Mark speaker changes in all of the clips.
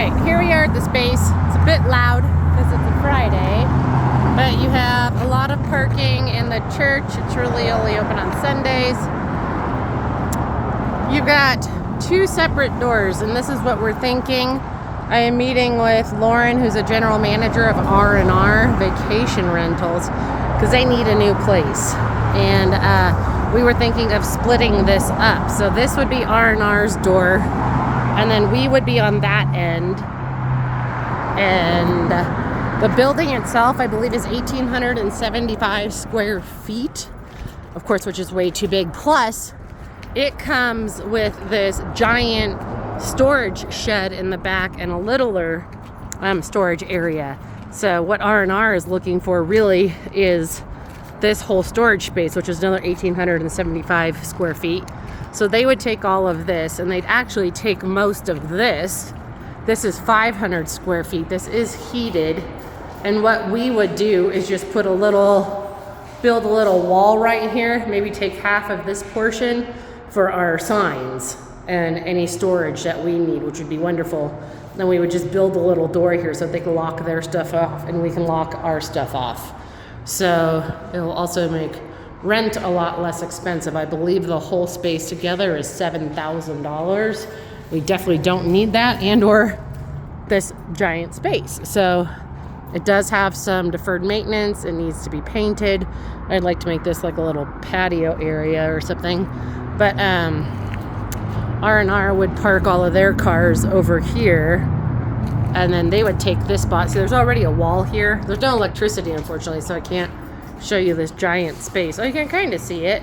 Speaker 1: Alright, here we are at the space. It's a bit loud because it's a Friday, but you have a lot of parking in the church. It's really only open on Sundays. You've got two separate doors, and this is what we're thinking. I am meeting with Lauren, who's a general manager of R&R Vacation Rentals, because they need a new place. And we were thinking of splitting this up. So this would be R&R's door, and then we would be on that end. And the building itself, I believe, is 1,875 square feet, of course, which is way too big. Plus, it comes with this giant storage shed in the back and a littler storage area. So what R&R is looking for really is this whole storage space, which is another 1,875 square feet. So they would take all of this, and they'd actually take most of this. This is 500 square feet. This is heated. And what we would do is just build a little wall right here, maybe take half of this portion for our signs and any storage that we need, which would be wonderful. Then we would just build a little door here so they can lock their stuff off and we can lock our stuff off. So it will also make rent a lot less expensive. I believe the whole space together is $7,000. We definitely don't need that and or this giant space. So it does have some deferred maintenance. It needs to be painted. I'd like to make this like a little patio area or something. But R&R would park all of their cars over here, and then they would take this spot. So there's already a wall here. There's no electricity, unfortunately, so I can't show you this giant space. Oh, you can kind of see it.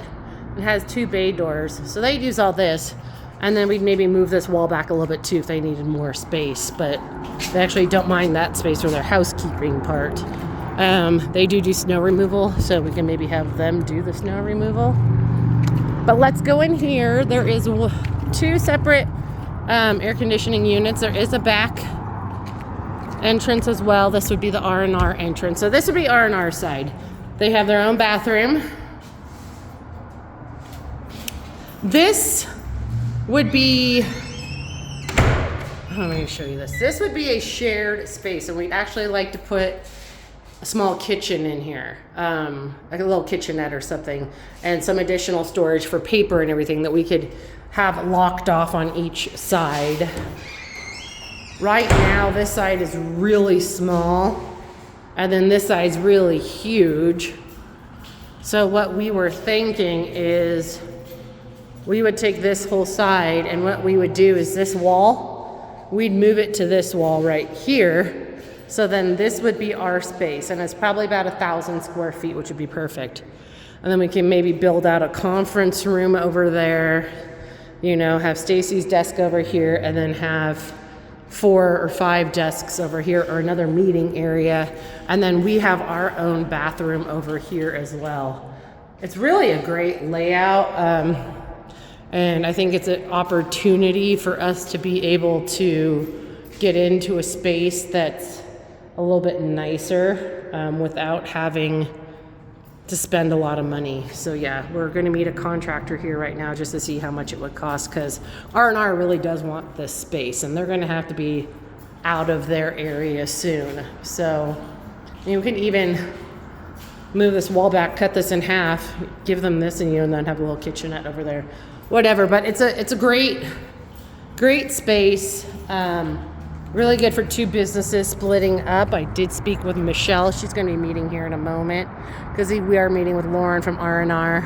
Speaker 1: It has two bay doors. So they'd use all this, and then we'd maybe move this wall back a little bit too if they needed more space. But they actually don't mind that space for their housekeeping part. They do snow removal, so we can maybe have them do the snow removal. But let's go in here. There is two separate air conditioning units. There is a back entrance as well. This would be the R&R entrance. So this would be R&R side. They have their own bathroom. This would be, let me show you this. This would be a shared space, and we'd actually like to put a small kitchen in here, like a little kitchenette or something, and some additional storage for paper and everything that we could have locked off on each side. Right now, this side is really small, and then this side's really huge. So what we were thinking is we would take this whole side, and what we would do is this wall, we'd move it to this wall right here. So then this would be our space, and it's probably about 1,000 square feet, which would be perfect. And then we can maybe build out a conference room over there, you know, have Stacy's desk over here, and then have 4 or 5 desks over here, or another meeting area. And then we have our own bathroom over here as well. It's really a great layout. And I think it's an opportunity for us to be able to get into a space that's a little bit nicer without having to spend a lot of money. So yeah, we're going to meet a contractor here right now just to see how much it would cost, because R&R really does want this space, and they're going to have to be out of their area soon. So you can even move this wall back, cut this in half, give them this, and then have a little kitchenette over there, whatever. But it's a great space. Really good for two businesses splitting up. I did speak with Michelle. She's going to be meeting here in a moment, because we are meeting with Lauren from R&R,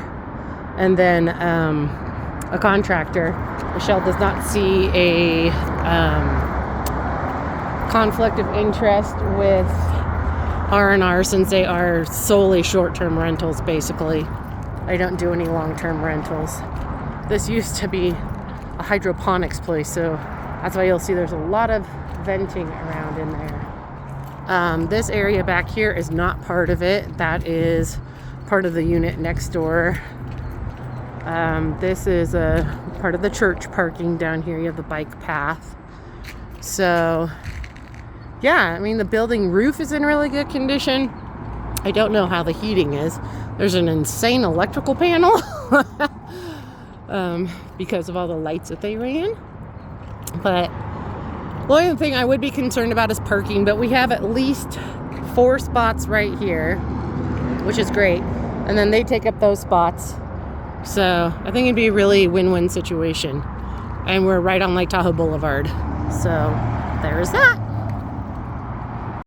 Speaker 1: and then a contractor. Michelle does not see a conflict of interest with R&R, since they are solely short-term rentals, basically. I don't do any long-term rentals. This used to be a hydroponics place, so that's why you'll see there's a lot of venting around in there. This area back here is not part of it. That is part of the unit next door. This is a part of the church parking down here. You have the bike path. So yeah, I mean, the building roof is in really good condition. I don't know how the heating is. There's an insane electrical panel because of all the lights that they ran. But The only thing I would be concerned about is parking, but we have at least 4 spots right here, which is great. And then they take up those spots. So I think it'd be a really win-win situation. And we're right on Lake Tahoe Boulevard. So there's that.